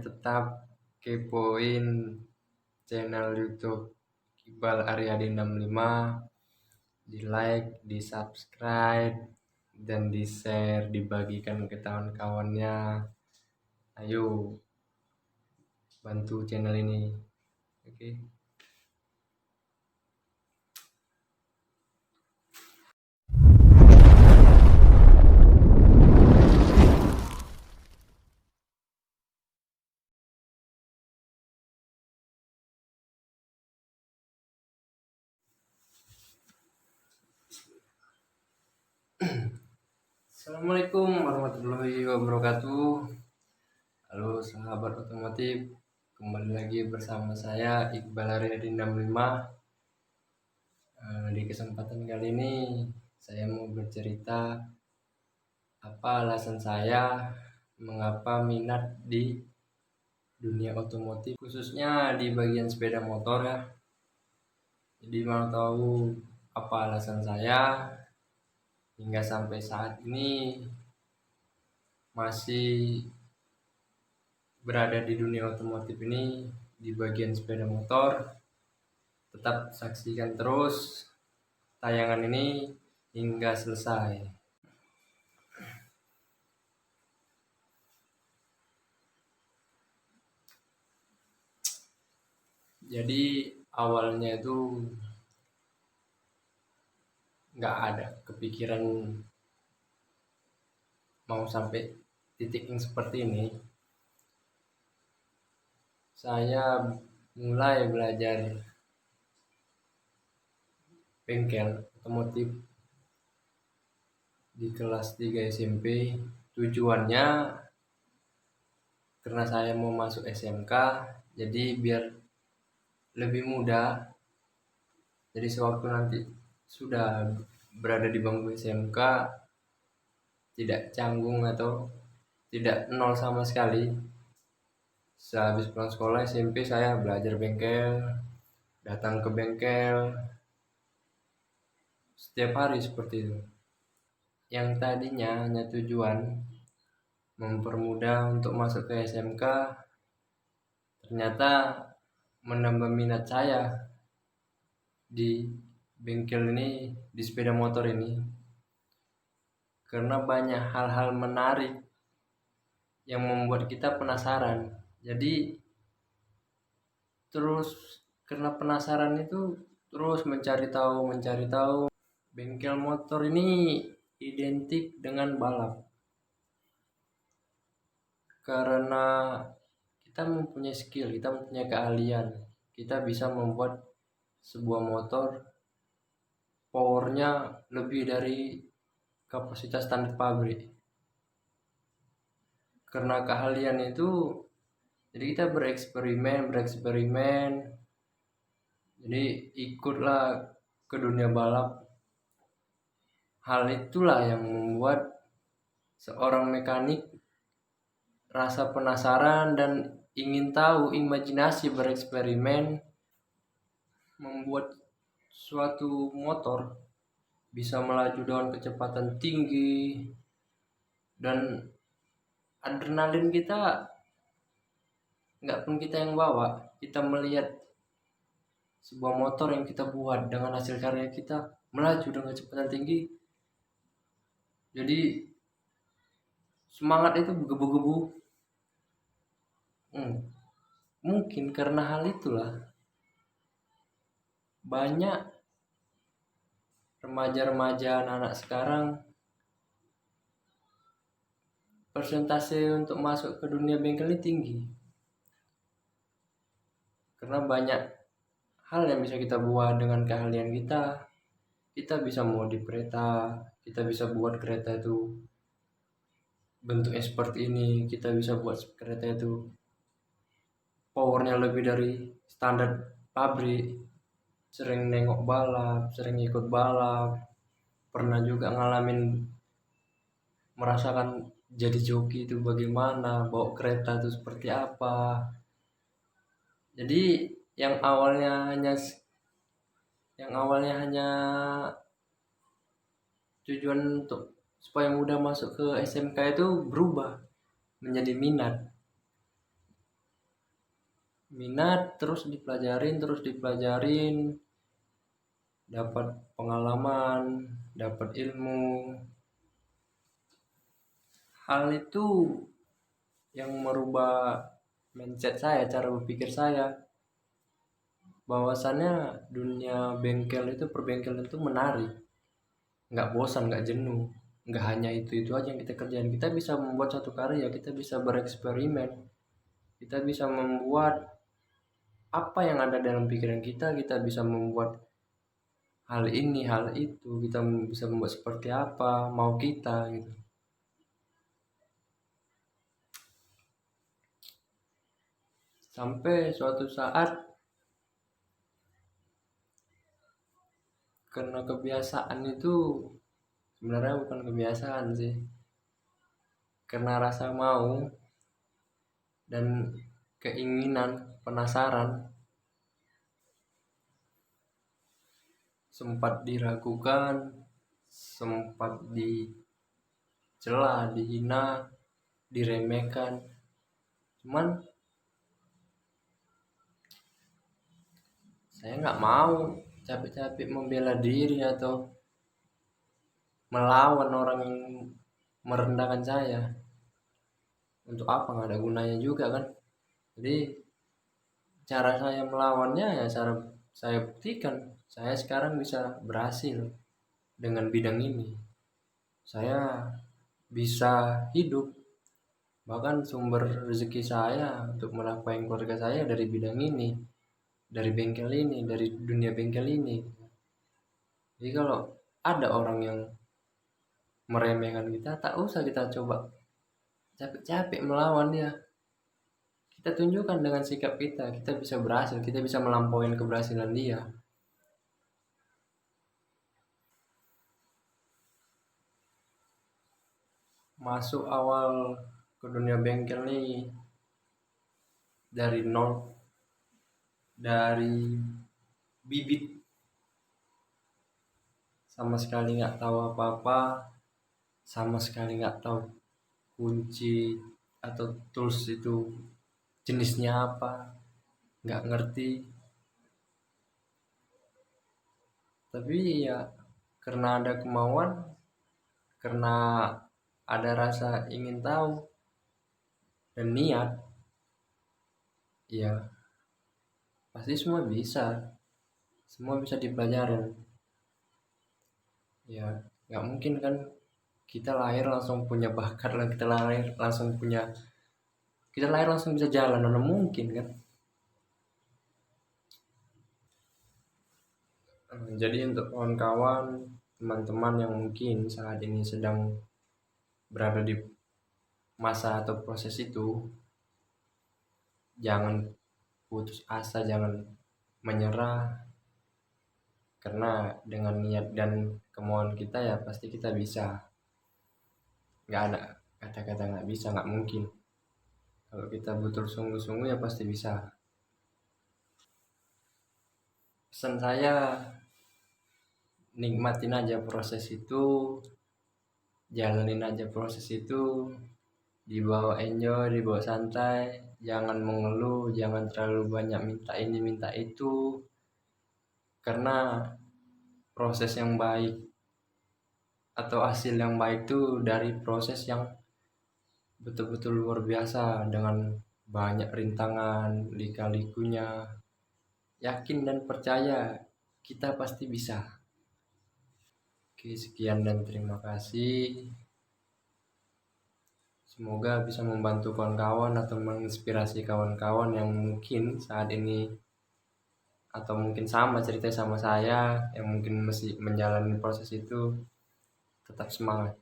tetap kepoin channel YouTube Iqbal Aryadi 65, di like, di subscribe, dan di share, dibagikan ke kawan-kawannya. Ayo bantu channel ini, oke? Assalamualaikum warahmatullahi wabarakatuh. Halo sahabat otomotif, kembali lagi bersama saya Iqbal Aryadi 65. Di kesempatan kali ini saya mau bercerita apa alasan saya mengapa minat di dunia otomotif, khususnya di bagian sepeda motor ya. Jadi mau tahu apa alasan saya hingga sampai saat ini masih berada di dunia otomotif ini, di bagian sepeda motor. Tetap saksikan terus tayangan ini hingga selesai. Jadi awalnya itu nggak ada kepikiran mau sampai titik yang seperti ini. Saya mulai belajar bengkel otomotif di kelas 3 SMP. Tujuannya karena saya mau masuk SMK, jadi biar lebih mudah. Jadi sewaktu nanti sudah berada di bangku SMK, tidak canggung atau tidak nol sama sekali. Sehabis pulang sekolah SMP saya belajar bengkel, datang ke bengkel setiap hari seperti itu. Yang tadinya hanya tujuan mempermudah untuk masuk ke SMK, ternyata menambah minat saya di bengkel ini, di sepeda motor ini, karena banyak hal-hal menarik yang membuat kita penasaran. Jadi terus karena penasaran itu terus mencari tahu. Bengkel motor ini identik dengan balap, karena kita mempunyai skill, kita mempunyai keahlian, kita bisa membuat sebuah motor powernya lebih dari kapasitas standar pabrik. Karena keahlian itu, jadi kita bereksperimen, jadi ikutlah ke dunia balap. Hal itulah yang membuat seorang mekanik rasa penasaran dan ingin tahu, imajinasi bereksperimen membuat suatu motor bisa melaju dengan kecepatan tinggi, dan adrenalin kita nggak pun kita yang bawa, kita melihat sebuah motor yang kita buat dengan hasil karya kita melaju dengan kecepatan tinggi, jadi semangat itu bergebu-gebu. Mungkin karena hal itulah banyak remaja-remaja anak-anak sekarang persentase untuk masuk ke dunia bengkel ini tinggi, karena banyak hal yang bisa kita buat dengan keahlian kita. Kita bisa modif kereta, kita bisa buat kereta itu bentuknya seperti ini, kita bisa buat kereta itu powernya lebih dari standar pabrik. Sering nengok balap, sering ikut balap, pernah juga ngalamin merasakan jadi joki itu bagaimana, bawa kereta itu seperti apa. Jadi yang awalnya hanya tujuan untuk supaya mudah masuk ke SMK itu berubah menjadi minat. minat, terus dipelajarin, dapat pengalaman, dapat ilmu. Hal itu yang merubah mindset saya, cara berpikir saya, bahwasannya dunia bengkel itu, perbengkelan itu menarik, nggak bosan, nggak jenuh, nggak hanya itu aja yang kita kerjain. Kita bisa membuat satu karya, kita bisa bereksperimen, kita bisa membuat apa yang ada dalam pikiran kita. Kita bisa membuat hal ini, hal itu, kita bisa membuat seperti apa mau kita gitu. Sampai suatu saat, karena kebiasaan itu, sebenarnya bukan kebiasaan sih, karena rasa mau dan keinginan, penasaran, sempat diragukan, sempat dicela, dihina, diremehkan. Cuman saya nggak mau capek-capek membela diri atau melawan orang yang merendahkan saya. Untuk apa? Nggak ada gunanya juga kan. Jadi cara saya melawannya ya cara saya buktikan. Saya sekarang bisa berhasil dengan bidang ini. Saya bisa hidup, bahkan sumber rezeki saya untuk menafkahi keluarga saya dari bidang ini, dari bengkel ini, dari dunia bengkel ini. Jadi kalau ada orang yang meremehkan kita, tak usah kita coba capek-capek melawan dia. Kita tunjukkan dengan sikap kita, kita bisa berhasil, kita bisa melampaui keberhasilan dia. Masuk awal ke dunia bengkel nih dari nol, dari bibit, sama sekali nggak tahu apa-apa, sama sekali nggak tahu kunci atau tools itu jenisnya apa, nggak ngerti. Tapi ya karena ada kemauan, karena ada rasa ingin tahu dan niat, ya pasti semua bisa dipelajarin. Ya nggak mungkin kan kita lahir langsung punya bakat lah, kita lahir langsung bisa jalan, mana mungkin kan. Jadi untuk kawan-kawan, teman-teman yang mungkin saat ini sedang berada di masa atau proses itu, jangan putus asa, jangan menyerah, karena dengan niat dan kemauan kita ya pasti kita bisa. Nggak ada kata-kata nggak bisa, nggak mungkin. Kalau kita betul sungguh-sungguh ya pasti bisa. Pesan saya, nikmatin aja proses itu, jalanin aja proses itu, dibawa enjoy, dibawa santai, jangan mengeluh, jangan terlalu banyak minta ini minta itu, karena proses yang baik atau hasil yang baik itu dari proses yang betul-betul luar biasa, dengan banyak rintangan, lika-likunya. Yakin dan percaya, kita pasti bisa. Oke, sekian dan terima kasih. Semoga bisa membantu kawan-kawan atau menginspirasi kawan-kawan yang mungkin saat ini atau mungkin sama cerita sama saya, yang mungkin masih menjalani proses itu. Tetap semangat.